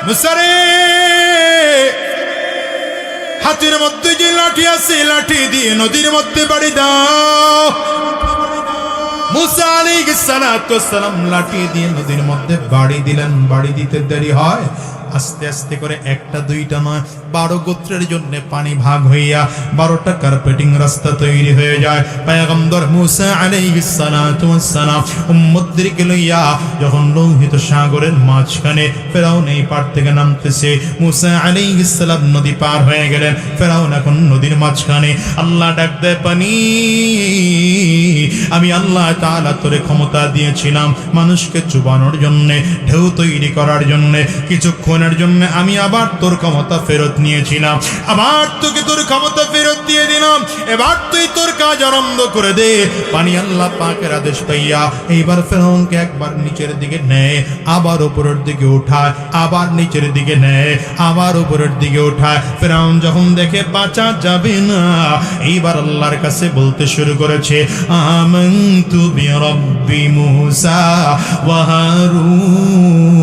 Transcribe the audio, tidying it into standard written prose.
মুসা রে, হাতের মধ্যে যে লাঠি আছে লাঠি দিয়ে নদীর মধ্যে বাড়ি দাও। মুসা আলাইহিস সালাতু ওয়াস সালাম লাঠি দিয়ে নদীর মধ্যে বাড়ি দিলেন। বাড়ি দিতে দেরি হয়, আস্তে আস্তে করে একটা দুইটা নয় 12 গোত্রের জন্য পানি ভাগ হইয়া 12টা কার্পেটিং রাস্তা তৈরি হয়ে যায়। পয়গম্বর মুসা আলাইহিস সালাতু ওয়াস সালাম উম্মতদেরকে লইয়া যখন লোহিত সাগরের মাঝখানে, ফেরাউন এই পার থেকে নামতেছে, মুসা আলাইহিস সালাম নদী পার হয়ে গেলেন, ফেরাউন এখন নদীর মাঝখানে। আল্লাহ ডাক দেয়, পানি আমি আল্লাহ তাআলা তোরে ক্ষমতা দিয়েছিলাম মানুষকে চুবানোর জন্য, ঢেউ তৈরি করার জন্য, কিছুক্ষণের জন্য আমি আবার তোর ক্ষমতা ফেরত নিয়েছিলাম, আবার তোকে তোর ক্ষমতা ফেরত দিয়ে দিলাম, এবার তুই তোর কাজ আরম্ভ করে দে। পানি আল্লাহ পাকের আদেশ পাইয়া এইবার ফেরাউনকে একবার নিচের দিকে নেয়, আবার উপরের দিকে উঠায়, আবার নিচের দিকে নেয়, আবার উপরের দিকে উঠায়। ফেরাউন যখন দেখে বাঁচা যাবে না, এইবার আল্লাহর কাছে বলতে শুরু করেছে, আমানতু বিরাব্বি মুসা ওয়া হারুন।